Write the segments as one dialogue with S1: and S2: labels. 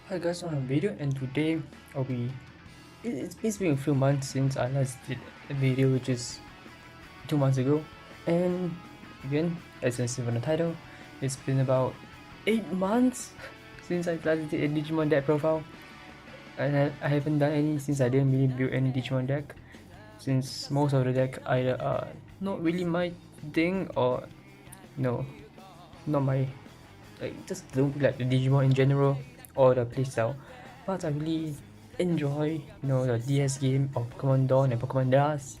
S1: Hi guys, on a video, and today I'll be. It's been a few months since I last did a video, which is 2 months ago, and again, as you can see from the title, it's been about 8 months since I last did a Digimon deck profile, and I haven't done any since I didn't really build any Digimon deck, since most of the deck either are not really my thing or no, not my, like, just don't like the Digimon in general or the playstyle. But I really enjoy, the DS game of Pokemon Dawn and Pokemon Dust,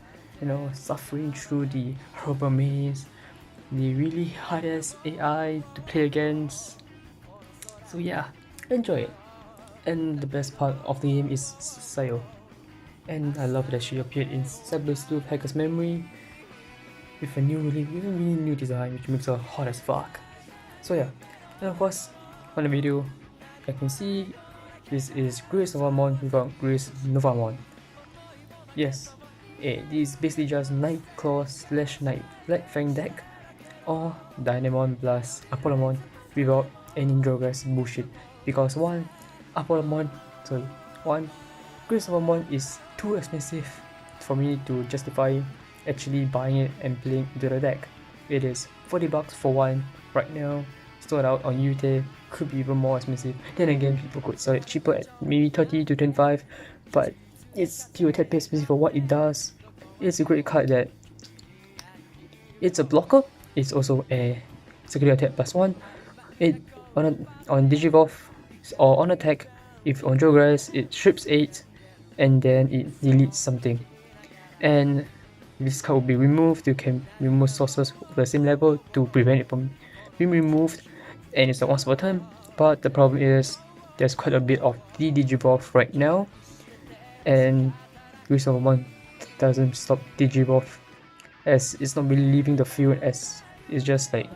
S1: suffering through the herbal maze, the really hardest AI to play against. So yeah, enjoy it. And the best part of the game is Sayo. And I love that she appeared in Cyber's 2 Hacker's Memory with a really new design, which makes her hot as fuck. So yeah, and of course, on the video, I can see this is Gracenovamon without Gracenovamon. Yes, this is basically just Nightclaw / Night Black Fang deck, or Dynamon plus Apollomon without any Drogas bullshit. Because one Gracenovamon is too expensive for me to justify actually buying it and playing into the deck. It is 40 bucks for one right now, stored out on UT, could be even more expensive. Then again, people could sell it cheaper at maybe 30 to 25, but it's still a tad bit expensive for what it does. It's a great card that it's a blocker, it's also a security attack +1. It on Digivolve or on attack, if on Drogas, it strips 8 and then it deletes something. And this card will be removed. You can remove sources of the same level to prevent it from being removed, and it's a once per turn. But the problem is there's quite a bit of Digivolve right now, and Gracenovamon doesn't stop Digivolve, as it's not really leaving the field, as it's just like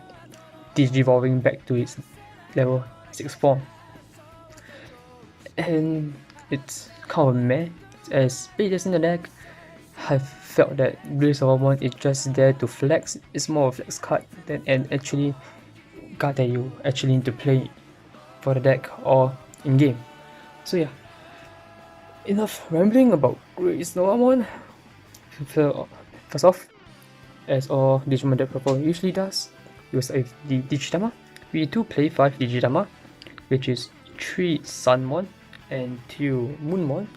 S1: Digivolving back to its level 6 form. And it's kind of meh, as players in the deck have felt that Gracenovamon is just there to flex. It's more of a flex card than an actually card that you actually need to play for the deck or in game. So yeah, enough rambling about Gracenovamon. First off, as all Digimon deck profile usually does, you start with the Digitama. We do play 5 Digitama, which is 3 Sunmon and 2 Moonmon.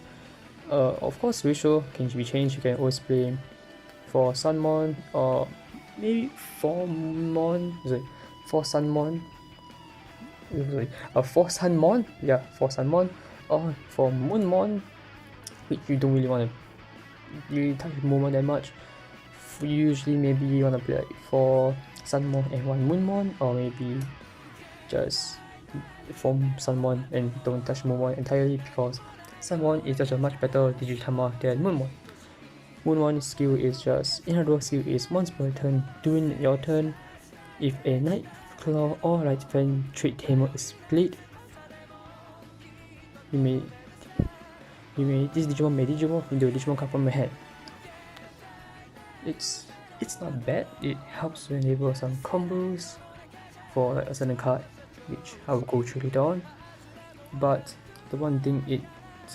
S1: Of course, ratio can be changed. You can always play 4 Sunmon or maybe 4 Moonmon. 4 Sunmon. 4 Sunmon. Yeah, 4 Sunmon or 4 Moonmon, which you don't really want to really touch Moonmon that much. Usually, maybe you want to play like 4 Sunmon and 1 Moonmon, or maybe just 4 Sunmon and don't touch Moonmon entirely, because Sunmon is just a much better Digitama than Moonmon. Moonmon's skill is just, inner skill is once per turn. During your turn, if a Nightclaw or Light Fan trait tamer is played, this Digimon may Digivolve into a Digimon card from your hand. It's not bad. It helps to enable some combos for like a certain card, which I will go through later on. But the one thing it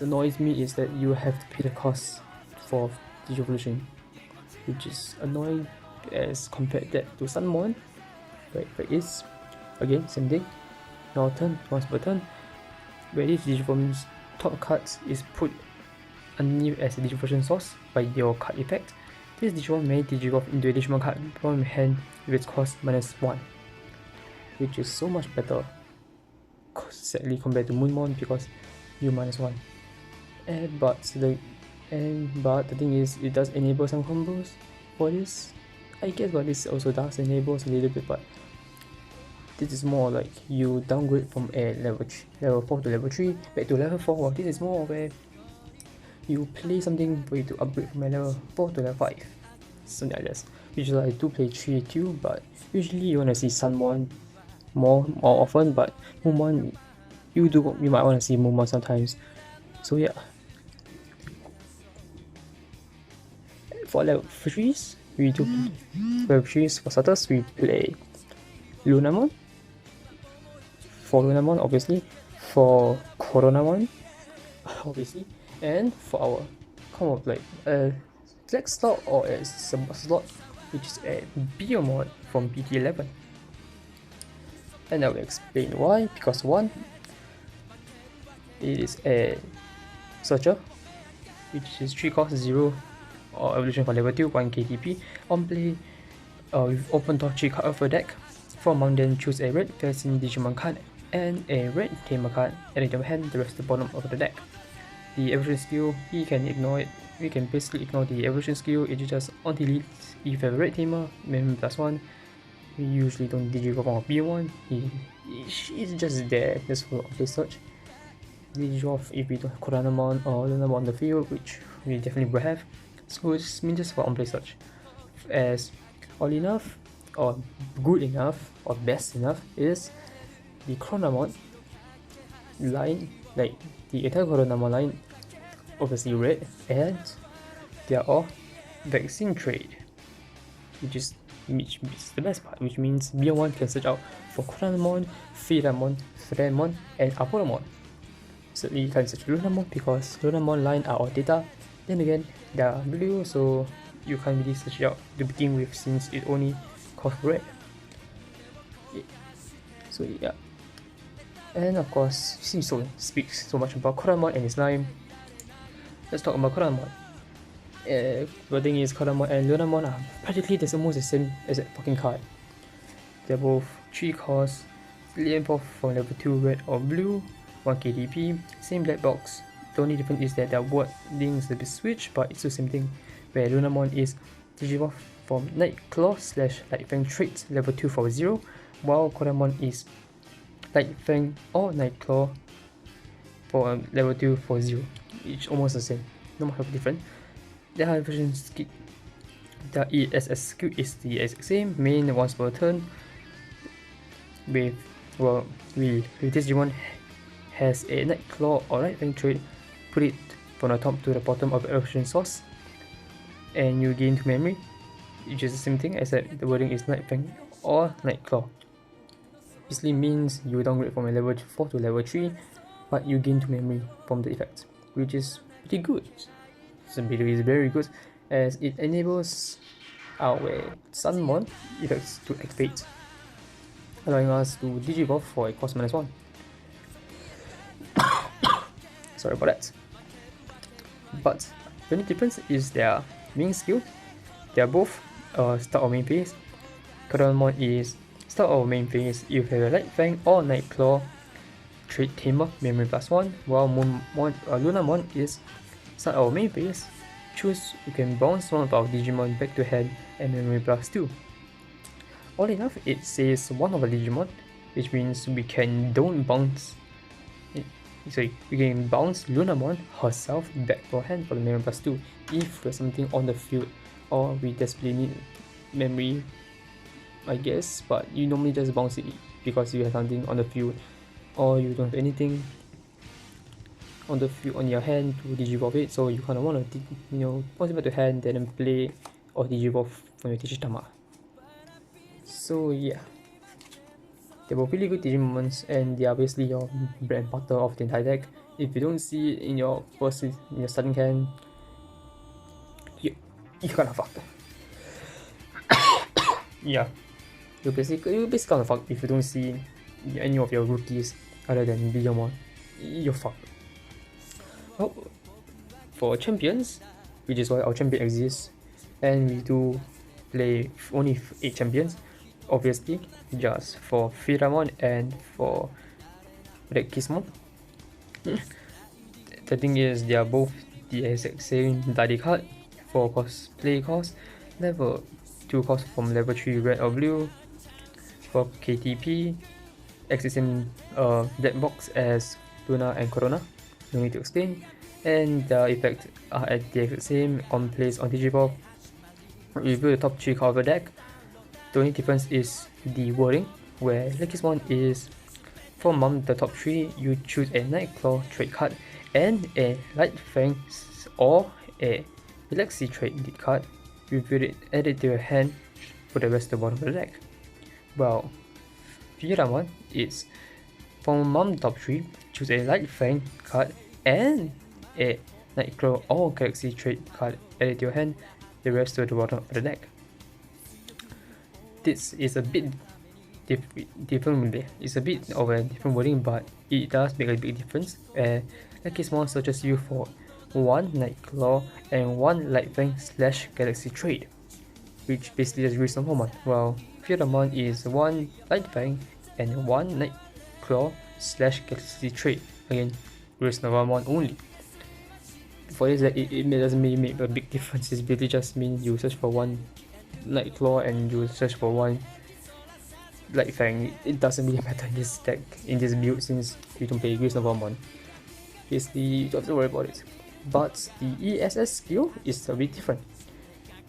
S1: annoys me is that you have to pay the cost for Digivolution, which is annoying as compared that to Sunmon, where it is again same thing. Your turn, once per turn, where this Digivolve's top cards is put underneath as a Digivolution source by your card effect. This Digimon may Digivolve into a Digimon card from your hand with its cost -1, which is so much better, sadly, compared to Moonmon, because you -1. But the thing is, it does enable some combos for this. I guess what this also does enables a little bit, but this is more like you downgrade from a level 4 to level 3 back to level 4. This is more of a you play something for you to upgrade from a level 4 to level 5, something like this. Usually I do play 3 too, but usually you want to see Sunmon more often, but Moonmon, you might want to see Moonmon sometimes. So yeah, for level 3s, we do level 3s. For starters, we play Lunamon. For Lunamon, obviously. For Coronamon, obviously, and for our common like a select slot or a slot, which is a Biomon from BT11. And I will explain why. Because one, it is a searcher, which is 3 cost 0 or evolution for level 2, 1 KTP. On play, with open top 3 card of a deck. For mount, then choose a red facing Digimon card and a red Tamer card, and in your hand the rest of the bottom of the deck. The evolution skill, he can ignore it. We can basically ignore the evolution skill. It is just on delete. If you have a red Tamer, memory +1. We usually don't Digimon or B1. He's just there just for play search. Digimon if we don't have Coronamon or Lunamon on the field, which we definitely will have. So it's mean just for on play search. As all enough or good enough or best enough is the Coronamon line, like the entire Coronamon line, obviously red, and they are all vaccine trade, which is the best part, which means B1 can search out for Coronamon, Pheramon, and Apolomon. So you can search Lunamon because Lunamon line are all data. Then again, they are blue, so you can't really search it out to begin with since it only costs red. So yeah. And of course, since so speaks so much about Coronamon and his line, let's talk about Coronamon. The thing is, Coronamon and Lunamon are practically almost the same as a fucking card. They're both 3 costs, both from level 2 red or blue, 1 KDP, same black box. The only difference is that their wordings a bit switched, but it's the same thing. Where Lunamon is Digivolve from Nightclaw / Lightfang traits level 2 for 0, while Coronamon is Lightfang or Nightclaw for level 2 for 0. It's almost the same, not much of a difference. The high version skill, the ESS skill is the exact same, main once per turn. With this Digimon has a Nightclaw or Lightfang trait, put it from the top to the bottom of the evolution source, and you gain 2 memory, which is the same thing except the wording is Lightfang or Nightclaw. Basically means you downgrade from a level 4 to level 3, but you gain 2 memory from the effect, which is pretty good. Simply is very good as it enables our Sunmon effects to activate, allowing us to Digivolve for a cost -1. Sorry about that. But the only difference is their main skill. They are both start or main phase. Coronamon is start or main phase if you have a Lightfang or Nightclaw trait Tamer, memory +1, while Lunamon is start our main phase. Choose, you can bounce one of our Digimon back to hand and memory +2. All enough, it says one of our Digimon, which means we can bounce Lunamon herself back to hand for the memory +2 if there's something on the field or we desperately need memory, I guess, but you normally just bounce it because you have something on the field or you don't have anything on the field on your hand to Digivolve it, so you kind of want to bounce it back to hand then play or Digivolve from your Digitama. So yeah, they were really good Digimons and they are basically your bread and butter of the entire deck. If you don't see it in your starting hand, you kind of fucked. Yeah, you're basically kind of fucked if you don't see any of your rookies other than Digimon. You're fucked. Well, for champions, which is why our champion exists, and we do play only 8 champions, obviously, just for Pheramon and for Red Kismon. The thing is, they are both the exact same Daddy card for play cost, level 2 cost from level 3 red or blue. For KTP, exact same black box as Luna and Corona, no need to explain, and the effects are at the exact same on place on Digivolve. Review the top 3 card of the deck. The only difference is the wording, where Lucky's one is from among the top 3, you choose a Nightclaw trait card and a Lightfang or a Galaxy trait card. Review it, add it to your hand for the rest of the bottom of the deck. Well, Pheramon is from among the top 3, choose a Light Fang card and a Nightclaw or Galaxy Trait card added to your hand, the rest to the bottom of the deck. This is a bit different. It's a bit of a different wording, but it does make a big difference. Gracenovamon searches you for 1 Nightclaw and 1 Light Fang / Galaxy Trait, which basically is Gracenovamon, while Gracenovamon is 1 Light Fang and 1 Nightclaw / Galaxy Trait. Again, Gracenovamon only. For this, it doesn't really make a big difference. It basically just means you search for 1 Nightclaw and you search for 1 Light Fang. It doesn't really matter in this deck, in this build, since you don't play Gracenovamon. Basically, you don't have to worry about it. But the ESS skill is a bit different.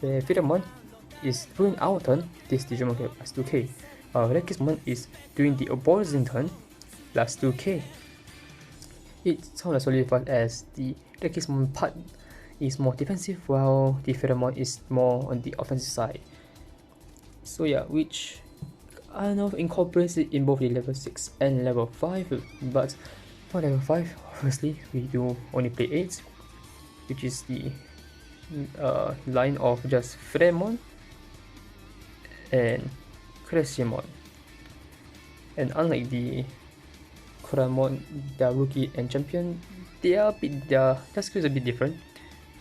S1: The Gracenovamon is during our turn, this Digimon gets plus 2k. Gracenovamon is during the opposing turn, plus 2k. It's not as solidified as the Gracenovamon part is more defensive, while the Gracenovamon is more on the offensive side. So yeah, which I don't know, incorporates it in both the level 6 and level 5, but for level 5, obviously we do only play 8, which is the line of just Gracenovamon and Gracenovamon. And unlike the Gracenovamon, their rookie and champion, their skills are a bit different.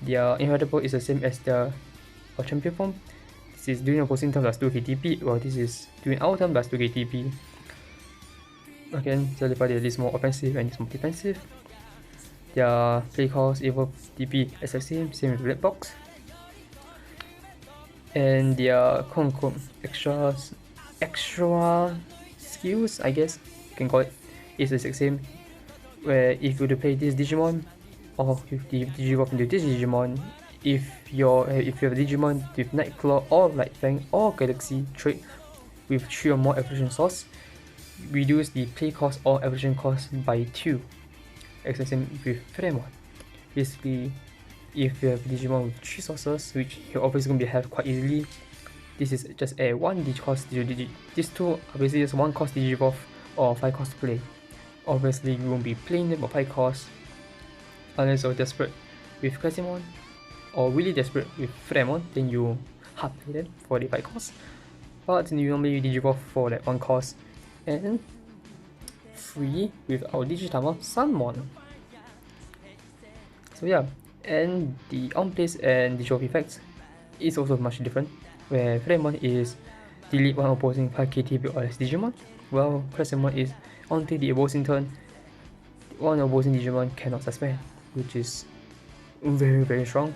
S1: Their inheritable is the same as the champion form. This is during opposing turn plus 2k TP, while this is during our turn plus 2k TP. Again, solidify that it is more offensive and it's more defensive. Their play cost, evolve TP is the same with Red Box. And their extra skills, I guess you can call it, is the exact same. Where if you were to play this Digimon, or if the Digivolve into this Digimon, if you have a Digimon with Nightclaw or Light Fang or Galaxy Trait with 3 or more evolution source, reduce the play cost or evolution cost by 2. Exact same with Gracenovamon. Basically, if you have Digimon with 3 sources, which you're obviously going to have quite easily, this is just a 1 cost Digi. These two are basically just 1 cost Digivolve or 5 cost to play. Obviously, you won't be playing them for 5 cost unless you're desperate with Gracenovamon, or really desperate with Gracenovamon, then you hard play them for the 5 cost. But you normally Digivolve for that 1 cost and free with our Digitama Sunmon. So yeah, and the on-place and Digivolve effects is also much different, where Gracenovamon is delete 1 opposing 5k TP or less Digimon, while Gracenovamon is until the opposing turn, 1 opposing Digimon cannot suspend, which is very strong.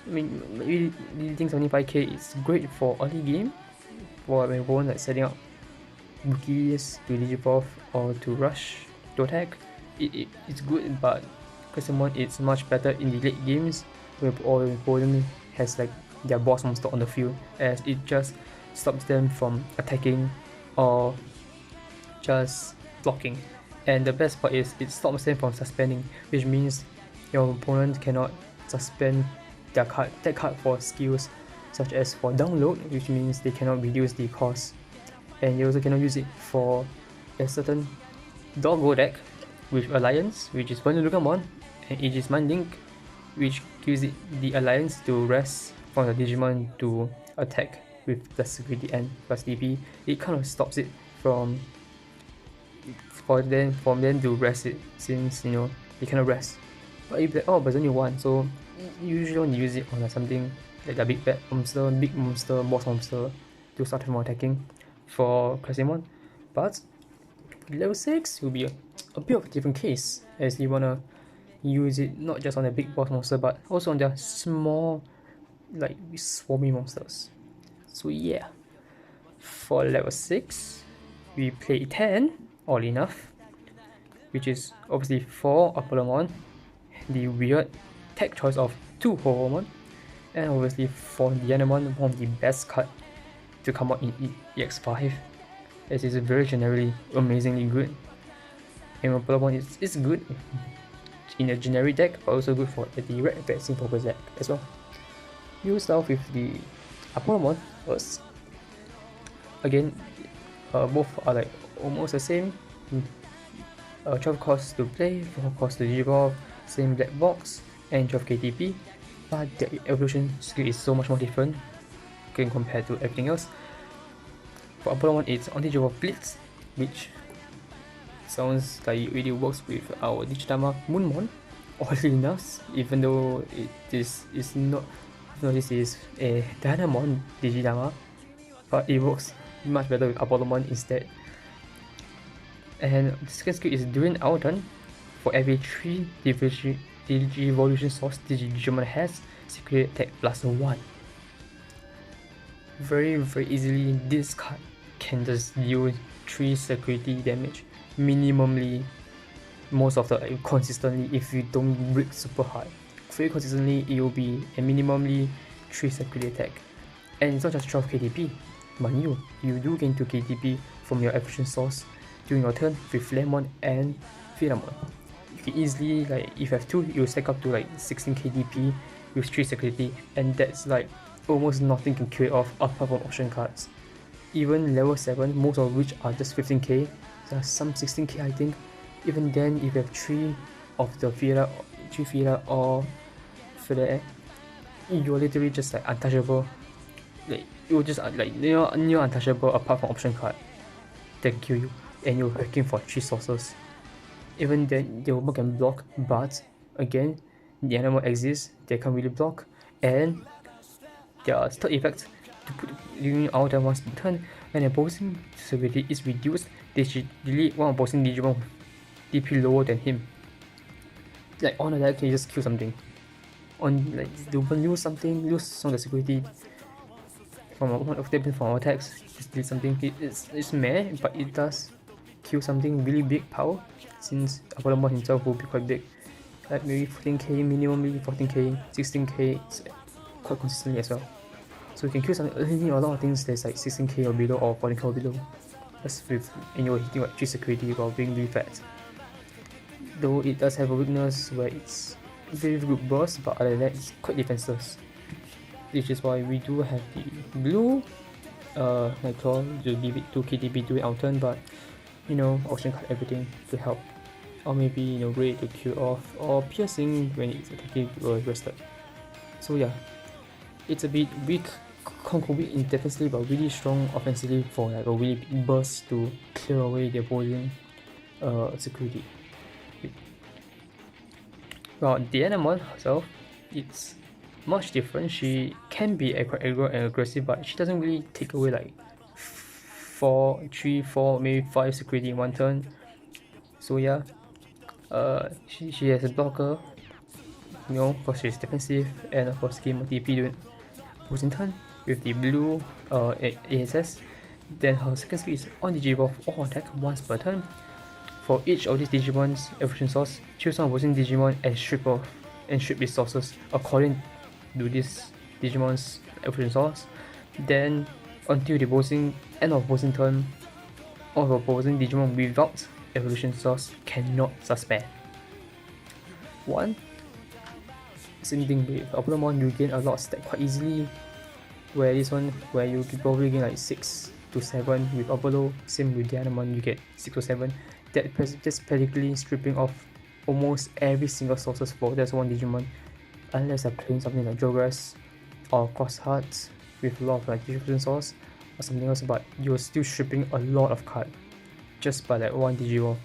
S1: I mean, maybe deleting 75k is great for early game, for when opponent like setting up rookies to Digivolve or to rush to attack. It's good, but Gracenovamon is much better in the late games where opponent has like their boss monster on the field, as it just stops them from attacking or just blocking. And the best part is it stops them from suspending, which means your opponent cannot suspend their card, that card for skills such as for download, which means they cannot reduce the cost, and you also cannot use it for a certain doggo deck with Alliance, which is Gracenovamon, and Aegis Mind Link, which gives it the Alliance to rest from the Digimon to attack with plus security and plus DP. It kind of stops it from them to rest it, since you know they cannot rest. But if but there's only 1, so you usually want to use it on like something like a big monster, boss monster, to start from attacking for Gracenovamon. But level 6 will be a bit of a different case, as you wanna use it not just on the big boss monster but also on the small, like swarmy monsters. So yeah, for level 6 we play 10 all enough, which is obviously 4 Apollomon, the weird tech choice of 2 Horomon, and obviously for the Dianamon, one of the best card to come out in EX-05, as it's very generally amazingly good. And Apollomon is good in a generic deck, but also good for the red vaccine purpose deck as well. You start with the Apollomon first. Again, both are like almost the same. 12 costs to play, 4 costs to evolve, same black box, and 12 KTP, but the evolution skill is so much more different compared to everything else. For Apollo 1, it's on Digivolve Blitz, which sounds like it really works with our Digitama Moonmon, oddly enough, even though this is a Dynamon Digitama, but it works much better with Apollo 1 instead. And the second skill is during our turn, for every 3 Digivolution source Digimon has, secret attack +1. Very easily, this card can just deal 3 security damage minimally, most of the consistently. If you don't break super hard, very consistently it will be a minimally 3 security attack. And it's not just 12 KTP, mind you do gain 2 KTP from your evolution source during your turn with Lemon and Phenomon. You can easily, like, if you have 2, you stack up to like 16 KTP with 3 security, and that's like almost nothing can kill it off apart from option cards. Even level 7, most of which are just 15k, there are some 16k I think. Even then, if you have 3 of the Fira or Flare, you're literally just like untouchable. Like, you're just like you're untouchable apart from option card that can kill you, and you're hacking for 3 sources. Even then, the Woman can block, but again, the animal exists, they can't really block, and their third effect to put during our turn once per turn, when opposing severity is reduced, they should delete one opposing Digimon DP lower than him. Like on a deck, can you just kill something? On like they will lose something, lose some of the security from one of them from our attacks, just delete something. It's meh, but it does kill something really big power, since Apollo himself will be quite big. Like maybe 14k minimally, 14k, 16k quite consistently as well. So you can kill something, a lot of things that's like 16k or below or 14k or below. Just with, and you're hitting like 3 security while being really fat. Though it does have a weakness where it's very good burst, but other than that it's quite defenseless. Which is why we do have the blue Nightclaw to give it 2 KTP during our turn, but option card everything to help. Or maybe Ray to kill off, or piercing when it's attacking rested. So yeah, it's a bit weak, weak in defensively but really strong offensively for like a really big burst to clear away the opposing security. Well, the Digimon herself, it's much different. She can be quite aggro and aggressive, but she doesn't really take away like 3, 4, maybe 5 security in one turn. So yeah, she has a blocker, because she's defensive, and of course gain TP during opposing turn with the blue ASS. Then her second skill is on Digivolve or attack once per turn. For each of these Digimon's evolution source, choose one opposing Digimon and strip its sources according to this Digimon's evolution source. Then until the end of opposing turn, all of opposing Digimon without evolution source cannot suspend. Same thing with Apollo, you gain a lot of stack quite easily, where this one, where you probably gain like 6 to 7 with Apollo. Same with Diamond, you get 6 to 7. That's practically stripping off almost every single sources for that's one Digimon, unless I'm playing something like Jogras or Cross Hearts with a lot of like Digivolution source or something else, but you're still stripping a lot of card just by like one Digivolve.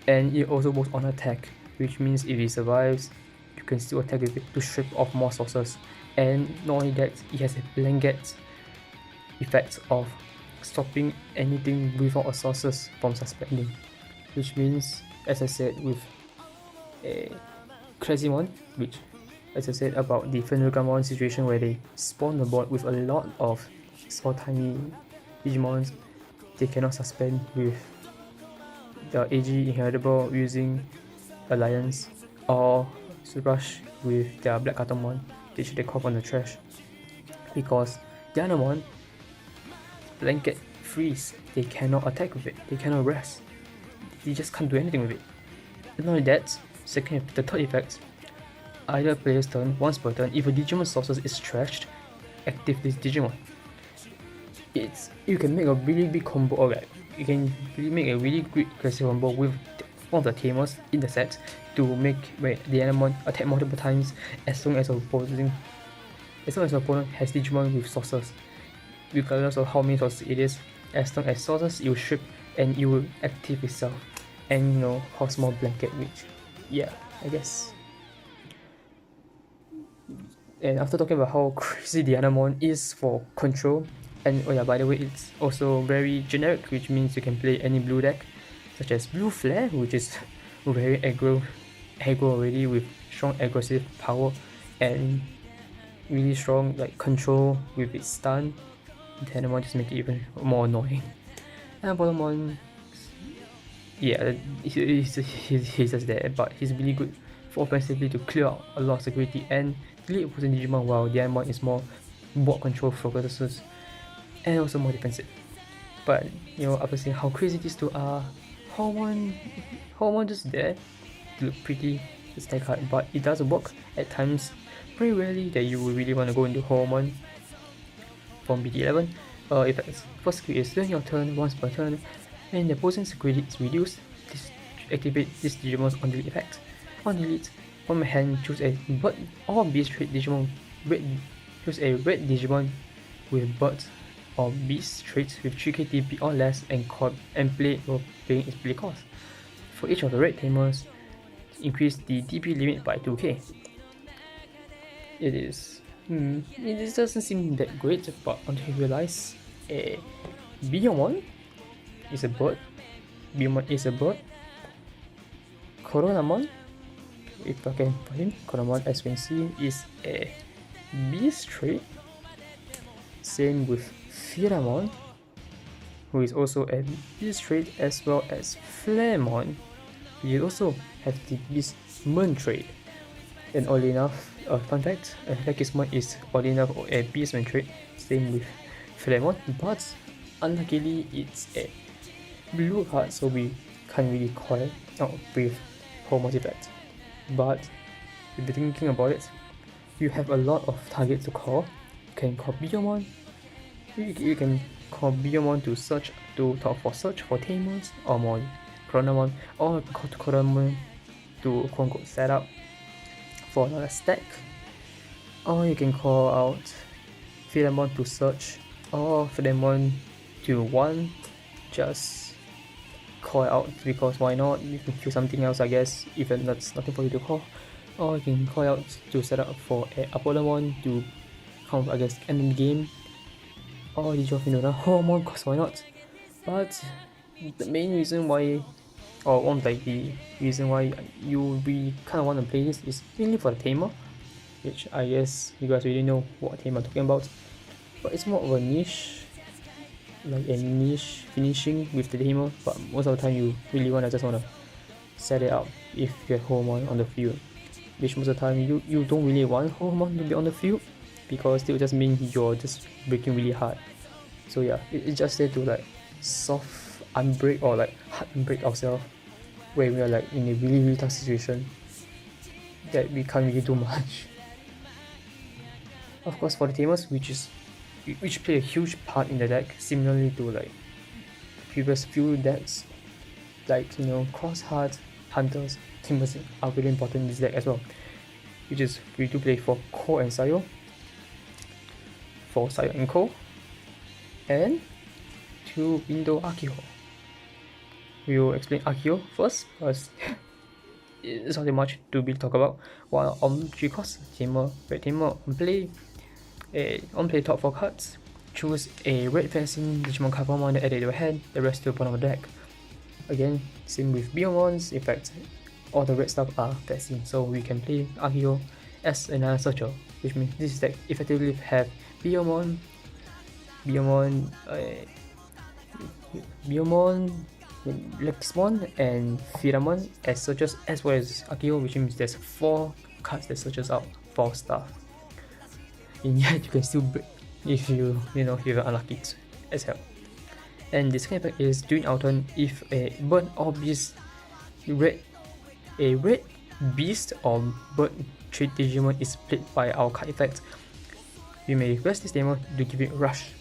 S1: And it also works on attack, which means if it survives, you can still attack with it to strip off more sources. And not only that, it has a blanket effect of stopping anything without a sources from suspending, which means, as I said, with a Gracenovamon, which, as I said about the Gracenovamon situation where they spawn the board with a lot of small tiny Digimons, they cannot suspend with the AG inheritable using Alliance, or Rush with their Black Cartomon, which they call on the trash, because Diamond blanket freeze, they cannot attack with it, they cannot rest, they just can't do anything with it. And not only that, the third effect, either player's turn, once per turn, if a Digimon sources is trashed, active this Digimon. You can make a really big combo, or like, you can really make a really great aggressive combo with one of the tamers in the set to make the Digimon attack multiple times as long as the opponent has Digimon with sources, regardless of how many sources it is. As long as sources, it will strip and it will active itself, and you know, cause more blanket reach. Yeah, I guess. And after talking about how crazy the Digimon is for control, and oh yeah, by the way, it's also very generic, which means you can play any blue deck, such as Blue Flare, which is very aggro already with strong aggressive power and really strong like control with its stun. The Digimon just make it even more annoying. And Volumon, yeah, he's just there, but he's really good for offensively to clear out a lot of security and delete opposing Digimon, while Digimon is more board control focuses and also more defensive. But you know, after seeing how crazy these two are, Hormone just there to look pretty, just like hard, but it does work at times. Very rarely that you would really want to go into Hormone from BD11. Effects. First skill is during your turn, once per turn, and the opposing security is reduced. This activate this Digimon's on delete effect. On delete, from my hand, choose a bird or beast trait Digimon. Choose a red Digimon with bird or beast traits with 3k TP or less and play while paying its play cost. For each of the red tamers, increase the TP limit by 2k. It doesn't seem that great, but until you realize Biyomon is a bird. Coronamon, if I can find him, Coronamon, as you can see, is a beast trait. Same with Pheramon, who is also a beast trait, as well as Flamon, which also have the Beastman trait. And oddly enough, fun fact, Lakismon is oddly enough a Beastman trait, same with Flamon, but unluckily it's a blue card, so we can't really call it out with Hormone effect. But if you're thinking about it, you have a lot of targets to call. You can call Biyomon, you can call Biyomon to search for tamers or more Coronamon, or call Coronamon to quote unquote set up for another stack, or you can call out Pheramon to search, or Pheramon to one, just call it out because why not? You can kill something else, I guess, even that's nothing for you to call, or you can call out to set up for a Apollomon to kind of, I guess, end the game, or did you know Hormone, cause why not? But the main reason why, or one of the reason why you really kind of want to play this is mainly for the tamer, which I guess you guys already know what tamer I'm talking about, but it's more of a niche, like a niche finishing with the tamer, but most of the time you really just want to set it up if you have Hormone on the field, which most of the time you don't really want Hormone to be on the field, because it will just mean you're just breaking really hard. So yeah, it's just there to like soft unbreak or like hard unbreak ourselves when we are like in a really tough situation that we can't really do much. Of course, for the tamers, which play a huge part in the deck, similarly to like previous few decks, like Cross Heart, Hunters, tamers are very important in this deck as well, which is free to play for Ko and Sayo, for Sayo and Ko, and to window Akio. We will explain Akio first because it's not much to be talk about. While on 3 cost red tamer on play top 4 cards, choose a red fencing Digimon card from on the edit your hand, the rest to the bottom of the deck. Again, same with Biyomons, in fact, all the red stuff are fencing, so we can play Akio as another searcher, which means this deck effectively have Biyomon, Lakismon, and Pheramon as searchers, as well as Akio, which means there's 4 cards that searches out 4 stuff. And yet you can still break if you're unlucky as hell. And this kind of effect is during our turn, if a bird or beast red beast or bird trait Digimon is played by our card effect, we may request this tamer to give it rush,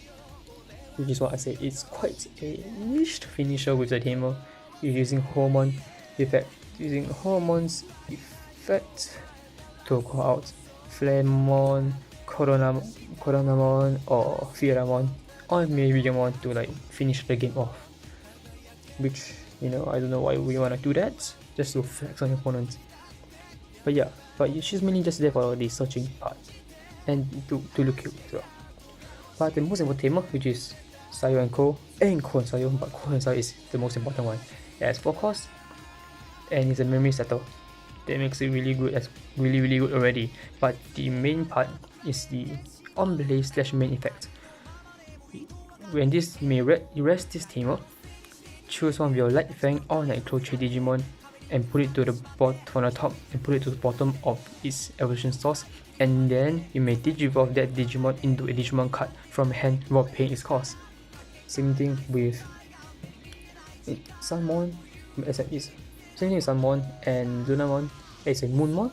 S1: which is what I say, it's quite a niche finisher with the tamer. You're using Hormone effect using hormones effect to call out Flamon, Coronamon or Fearamon, or maybe you want to like finish the game off. Which, you know, I don't know why we wanna do that, just to flex on your opponent. But yeah, she's mainly just there for the searching part and to look cute as well. But the most important team, which is Sayo and Ko and Sayo, but Ko and Sayo is the most important one. It has 4 cores and it's a memory setter. That makes it really good, as really good already. But the main part is the on play / main effect. When this you may rest this tamer, choose one of your Light Fang or Night Claw Digimon and put it to the bottom from the top and put it to the bottom of its evolution source, and then you may digivolve that Digimon into a Digimon card from hand without paying its cost. Same thing with Sunmon, same thing with Sunmon and Lunamon. It's a Moonmon,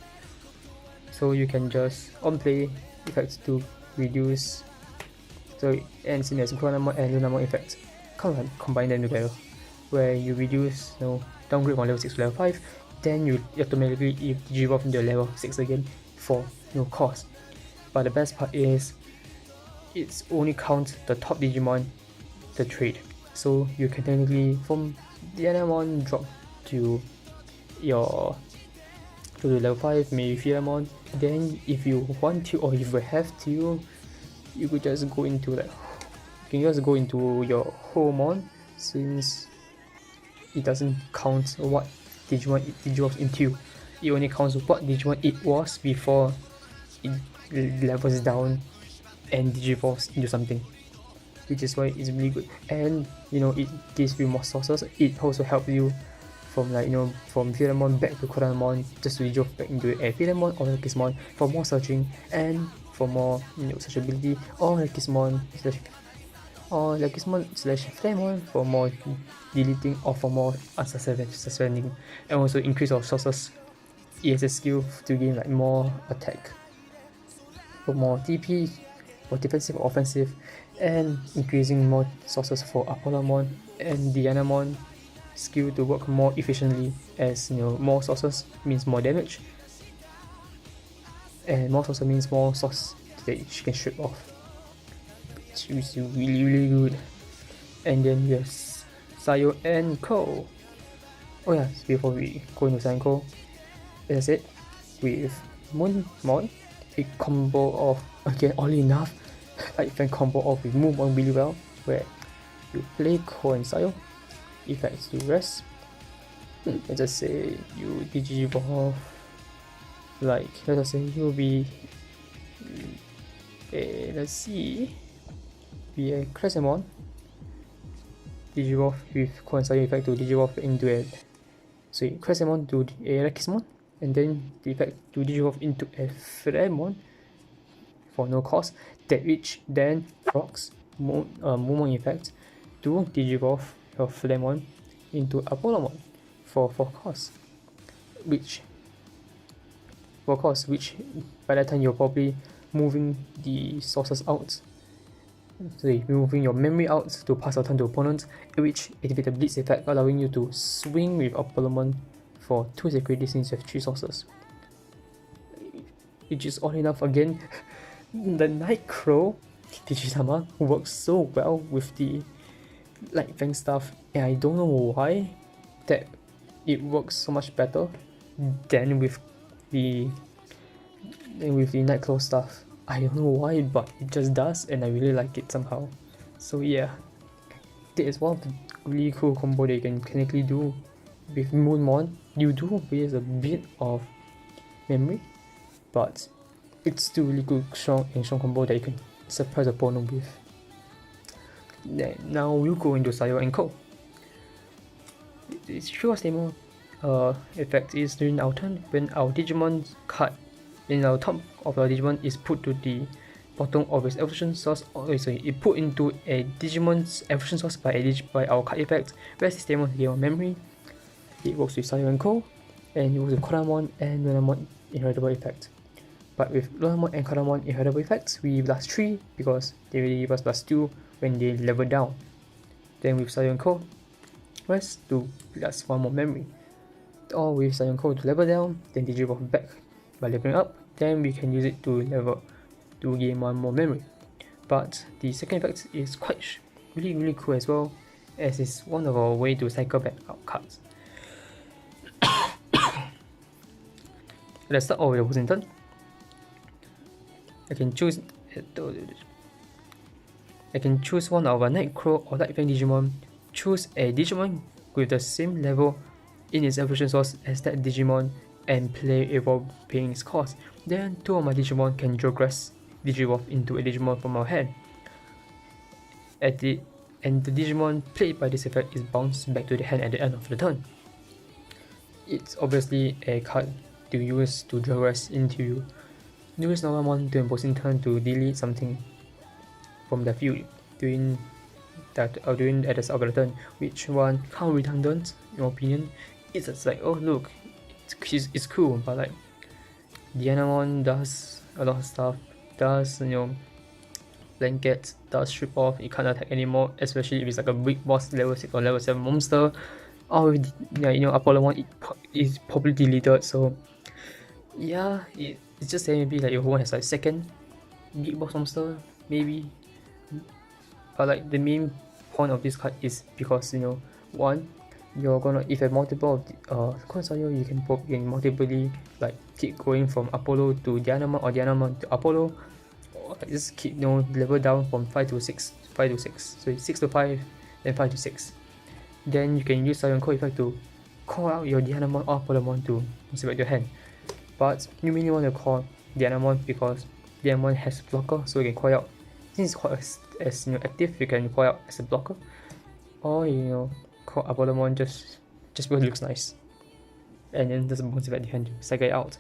S1: so you can just on play effects to reduce. So and same as Gracenovamon and Lunamon effects, combine them together, where you reduce, you know, downgrade from level 6 to level 5, then you automatically digivolve into level 6 again for no cost. But the best part is it's only counts the top Digimon, the trade. So you can technically from the other one drop to your to level 5, maybe Fearamon. Then if you want to, or if you have to, you could just go into like your Homon, since it doesn't count what Digimon it digivolves into. It only counts what Digimon it was before it levels down and digivolves into something, which is why it's really good. And you know, it gives you more sources. It also helps you from, like, you know, from Fearamon back to Coronamon, just to digivolve back into a Fearamon or a Gracenovamon for more searching and for more, you know, searchability, or Gracenovamon / Flamon for more deleting or for more unsuspending, and also increase our sources. It has a skill to gain like more attack, for more TP, for defensive or offensive, and increasing more sources for Apollomon and Dianamon skill to work more efficiently, as you know, more sources means more damage, and more sources means more source that she can strip off, which is really good. And then yes, Sayo and Ko. Oh yeah, before we go into Sayo and Ko, as I said, with Moonmon, a combo of, again, oddly enough, Light Fang combo off with Moonmon really well, where you play Ko and Sayo, effects to rest. Let's just say you digivolve, like, let us say you'll be let's see, be a Gracenovamon, digivolve with Ko and Sayo effect to digivolve into a Gracenovamon to a Gracenovamon, and then the effect to digivolve into a Flamon for no cost, that which then procs Moonmon effect to digivolve your Flamon into Apollomon for cost, which by that time you're probably moving the sources out, so you're moving your memory out to pass out turn to opponents, which activate the Blitz effect, allowing you to swing with Apollomon for 2 security since you have 3 sources, which is all enough. Again, the Nightcrow Digitama works so well with the Light Fang stuff, and I don't know why that it works so much better than with the Nightclaw stuff. I don't know why, but it just does, and I really like it somehow. So yeah, that is one of the really cool combo that you can technically do with Moonmon. You do waste a bit of memory, but it's still really good, strong combo that you can surprise opponent with. Then now we'll go into Sayo and Ko. Its short demo effect is during our turn, when our Digimon card in our top of our Digimon is put to the bottom of its evolution source, it put into a Digimon's evolution source by our card effect. Whereas this demo gain on memory, it works with Sayo and Ko, and it works with Coronamon and Lunamon inheritable effect. But with Lunamon and Coronamon inheritable effects, we plus 3 because they really give us plus 2 when they level down. Then with Sayo and Ko, rest to plus 1 more memory. or with Scion Code to level down, then Digivolve back by leveling up, then we can use it to gain one more memory. But the second effect is quite really cool as well, as it's one of our way to cycle back our cards. Let's start off with the opposing turn. I can choose one of our Nightcrow or Light Fang Digimon, choose a Digimon with the same level in its evolution source as that Digimon, and play Evolve paying its cost. Then two of my Digimon can draw Grass Digivolve into a Digimon from our hand. And the Digimon played by this effect is bounced back to the hand at the end of the turn. It's obviously a card to use to draw Grass into Gracenovamon to opposing turn to delete something from the field during at the start of the turn, which one kind of redundant in my opinion. It's just like, oh look, it's cool, but like Dianamon does a lot of stuff, does blankets, does strip off, it can't attack anymore, especially if it's like a big boss level 6 or level 7 monster. Or Apollomon is probably deleted, so yeah, it's just saying maybe like your one has like second big boss monster, maybe. But like the main point of this card is because one, you're gonna, if you have multiple of Konsayo, you can multiply like keep going from Apollo to Dianamon or Dianamon to Apollo, or like just keep level down from 5 to 6, so it's 6 to 5, then 5 to 6. Then you can use Scion Code effect to call out your Dianamon or Apollomon to select your hand. But you mainly want to call Dianamon because Dianamon has blocker, so you can call out. Since it's called as active, you can call out as a blocker, or call Apollomon just because it looks nice, and then just bounce it back the hand to cycle it out.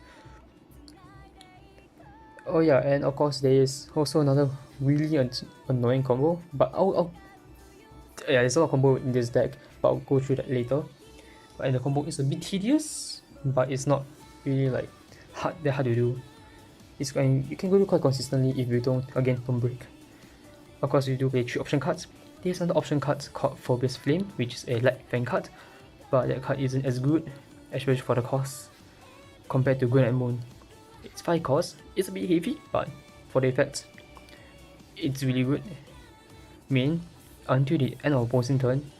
S1: Oh yeah, and of course there is also another really annoying combo, but yeah, there's a lot of combo in this deck, but I'll go through that later. And the combo is a bit tedious, but it's not really like hard to do. You can go do quite consistently if you don't break. Of course, you do play 3 option cards. There's another option card called Phobia's Flame, which is a Light Fang card, but that card isn't as good, especially for the cost, compared to Green and Moon. It's 5 cost, it's a bit heavy, but for the effects, it's really good. Main, until the end of opposing turn,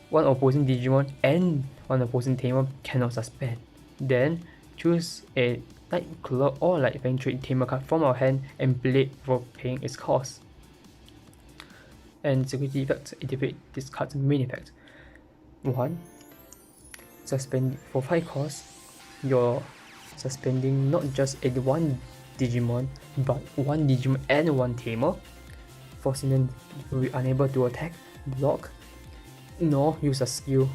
S1: one opposing Digimon and one opposing Tamer cannot suspend. Then, choose a Nightclaw or Light Fang trade Tamer card from our hand and play it for paying its cost. And security effects activate this card's main effect. 1. Suspend for 5 costs. You're suspending not just one Digimon, but one Digimon and one Tamer, forcing them to be unable to attack, block, nor use a skill,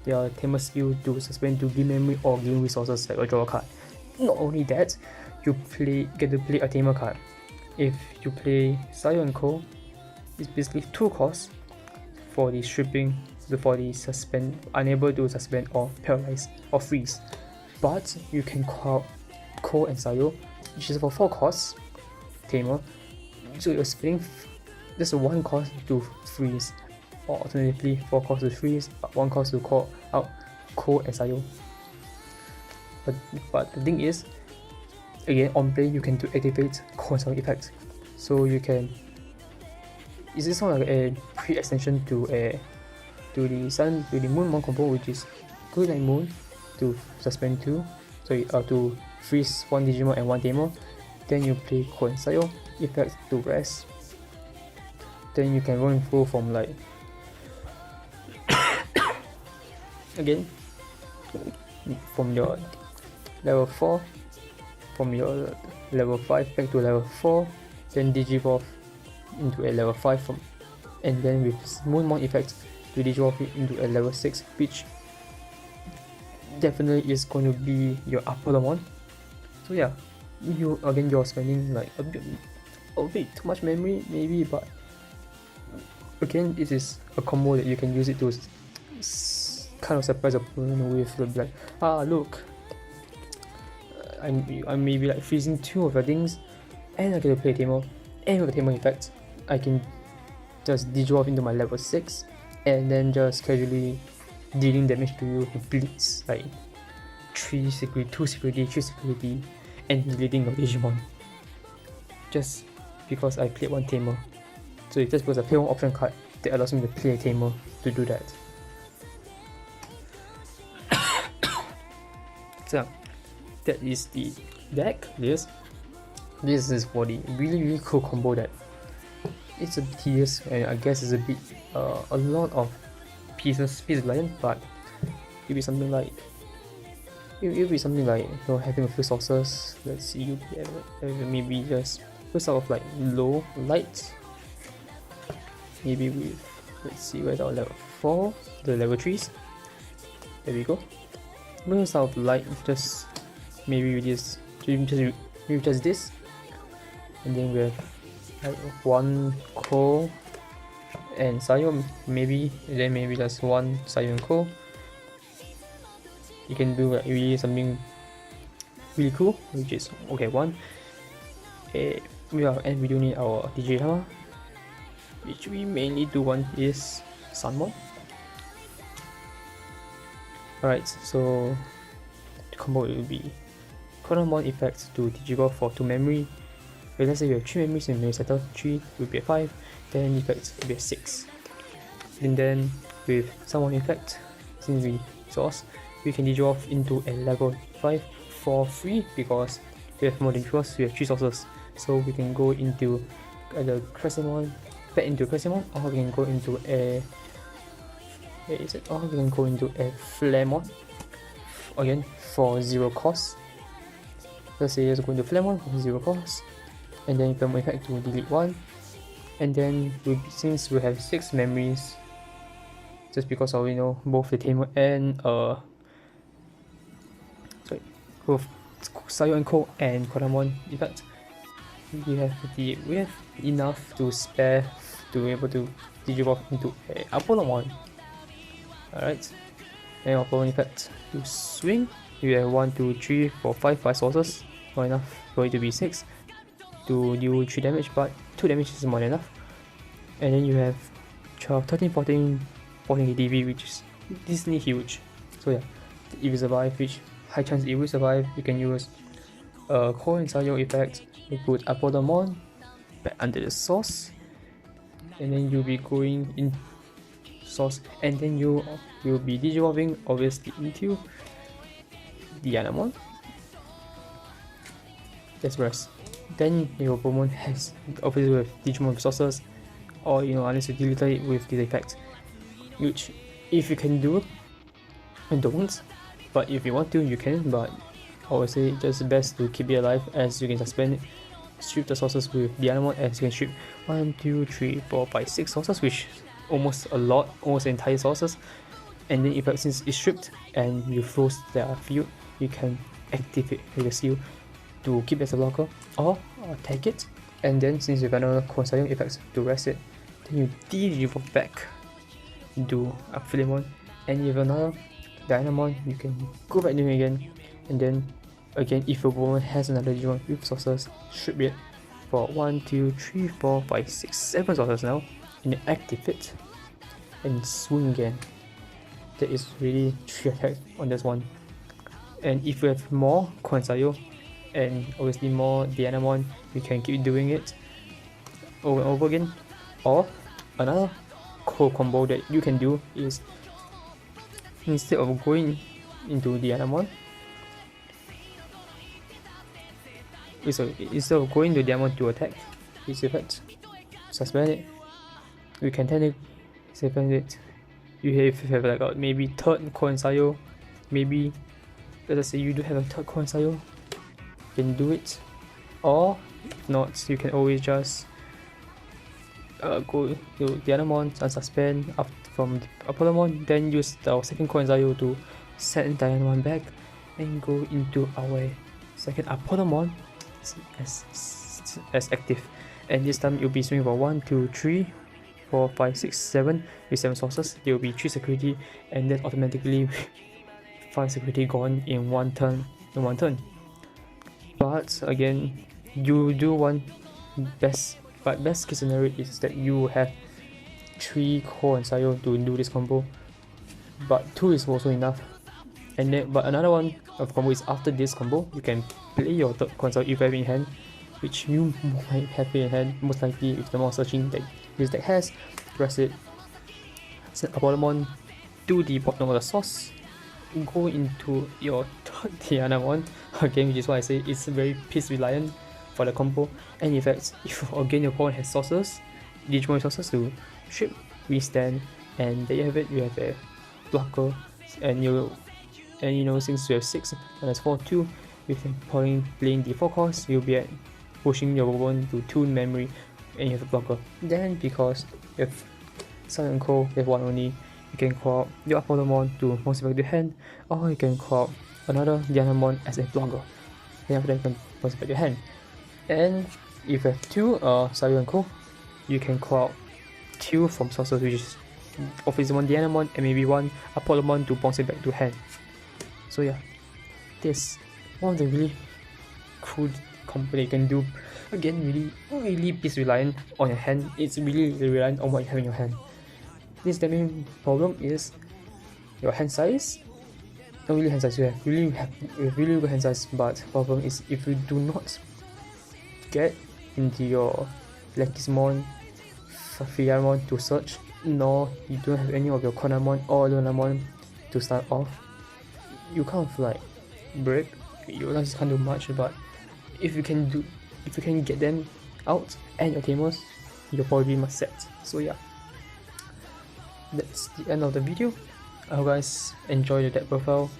S1: their Tamer skill, to suspend to gain memory or gain resources like a draw card. Not only that, you get to play a Tamer card. If you play Scion Co, it's basically 2 costs for the stripping, for the suspend, unable to suspend or paralyze or freeze. But you can call out Ko and Sayo, which is for 4 costs, Tamer. So you're spending just 1 cost to freeze, or alternatively 4 costs to freeze, but 1 cost to call out Ko and Sayo. But the thing is, again, on play you can activate Ko and Sayo effect. So you can, is this not like a pre-extension to the Moonmon combo, which is Good Night Moon to suspend 2, to freeze 1 Digimon and 1 Tamer. Then you play Ko and Sayo effect to rest. Then you can run through from like again from your level 4, from your level 5 back to level 4, then Digivolve into a level 5 and then with Moonmon effect to Digivolve it into a level 6, which definitely is going to be your Apollomon. So yeah, you're spending like a bit too much memory maybe, but again, this is a combo that you can use it to kind of surprise a opponent with like, look, I'm maybe like freezing 2 of your things, and I get to play Tamer, and with the Tamer effect, I can just Digivolve into my level 6, and then just casually dealing damage to you with Blitz, like 3 security, 2 security, 3 security, and deleting your Digimon. Just because I played one Tamer. So it's just because I play one option card that allows me to play a Tamer to do that. So that is the deck. This is for the really cool combo that it's a bit tedious, and I guess it's a bit a lot of pieces lion, but it'll be something like having a few sources. Let's see, maybe just first off like low light, maybe with, let's see, where's our level 4, the level 3s, there we go. First off light, just maybe with this, maybe just this, and then we have like one Ko and Sayo, maybe, and then maybe just one Sayo and Ko. You can do like really something really cool, which is okay. One, and we do need our Digimon, which we mainly do want is Sunmon. Alright, so the combo will be Gracenovamon effect to Digivolve for 2 memory. But let's say we have 3 memories and we settle 3 will be a 5, then effect will be a 6. And then with Sunmon effect, since we source, we can Digivolve into a level 5 for free because we have more than 3 sources, we have 3 sources. So we can go into either Gracenovamon, back into Gracenovamon, or we can go into a Flamon again for 0 cost. Let's say let's go into Flamon for 0 cost, and then Flamon effect to delete 1, and then since we have 6 memories, just because of both the Tamer and both Sayo and Ko and Gracenovamon effect, we have enough to spare to be able to Digivolve into a Apollomon. Alright, and Apollomon effect to swing, you have 1, 2, 3, 4, 5 sources, not enough for it to be 6 to deal 3 damage, but 2 damage is more than enough. And then you have 12, 13, 14 ADV, which is decently huge. So yeah, if you survive, which high chance it will survive, you can use Ko and Sayo effect to put Apollomon back under the source, and then you'll be going in source, and then you will be Digivolving obviously into Dianamon. That's rest. Then your opponent has obviously with Digimon resources, or unless you delete it with the effect, which if you can do, don't, but if you want to you can, but I would say just best to keep it alive, as you can suspend it, strip the sources with Dianamon, as you can strip 1, 2, 3, 4, 5, 6 sources, which almost a lot, almost the entire sources. And then if since it's stripped and you froze their field, you can activate the seal to keep as a blocker, or take it, and then since you have another coinciding effects to rest it, then you Digivolve back into a Philemon, and if another Dynamon, you can go back to it again, and then again if your opponent has another Digimon with sources, strip it for 1, 2, 3, 4, 5, 6, 7 sources now, and then activate and swing again. That is really 3 attacks on this one. And if you have more Sayo and obviously more Dianamon, you can keep doing it over and over again. Or another cool combo that you can do is, instead of going into Dianamon, instead of going to Diamond to attack its effect, suspend it, you can technically suspend it. You have like maybe third Sayo, maybe let's say you do have a third Sayo, you can do it. Or if not, you can always just go to Dianamon, unsuspend from Apollomon, then use our second Sayo to send Dianamon back and go into our second Apollomon as active. And this time you'll be swinging for 1, 2, 3, 4, 5, 6, 7 with 7 sources. There will be 3 security, and then automatically 5 security gone in one turn. But again, you do want best case scenario is that you have 3 Ko and Sayo to do this combo. but 2 is also enough. And then, but another one of combo is after this combo, you can play your third console if you have in hand, which you might have in hand, most likely if the more searching that this deck has. Press it, set Apolomon to the bottom of the source, go into your third Digimon again, which is why I say it's very piece reliant for the combo. And in fact, if again your opponent has sources, Digimon resources to strip, restand, and there you have it, you have a blocker, and you know, since you have 6 and that's 4 2, with playing the 4 cost, you'll be at pushing your opponent to 2 memory and you have a blocker. Then because you have Sun and Cold, you have 1 only, you can call out your Apolomon to most effective hand, or you can call out another Digimon as a blocker. Then after that you can most effective hand. And if you have 2 Sayu and Cold, you can call out 2 from sources, which is obviously 1 Digimon and maybe 1 Apolomon to bounce it back to hand. So yeah, this one of the really cool combo you can do. Again, really piece reliant on your hand. It's really reliant on what you have in your hand. This the main problem is your hand size. Not really hand size, you have really good hand size, but problem is if you do not get into your Gracenovamon, Fiamon to search, nor you don't have any of your Konamon or Lunamon to start off, you can't like break. You just can't do much, but if you can get them out and your tamers, you're probably must set. So yeah, that's the end of the video. I hope you guys enjoy the deck profile,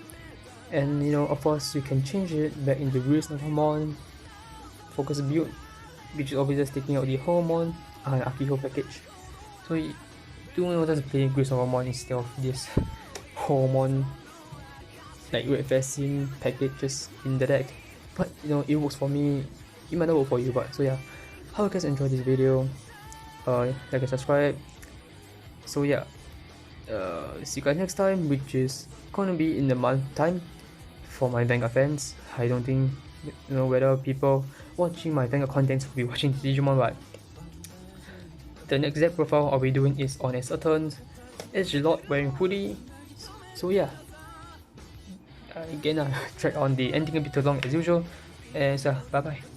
S1: and you know, of course you can change it back into Gracenovamon focus build, which is obviously just taking out the Hormone and Akiho package. So you don't want to play Gracenovamon instead of this Hormone like Red Facing packages in the deck. But you know, it works for me, it might not work for you. But so yeah, hope you guys enjoyed this video. Like and subscribe. So yeah, see you guys next time, which is gonna be in a month time for my Vanguard fans. I don't think, you know, whether people watching my Vanguard content will be watching Digimon, but the next deck profile I'll be doing is on a certain Edgelord wearing hoodie. So yeah, again I track on the ending a bit too long as usual, and so bye bye.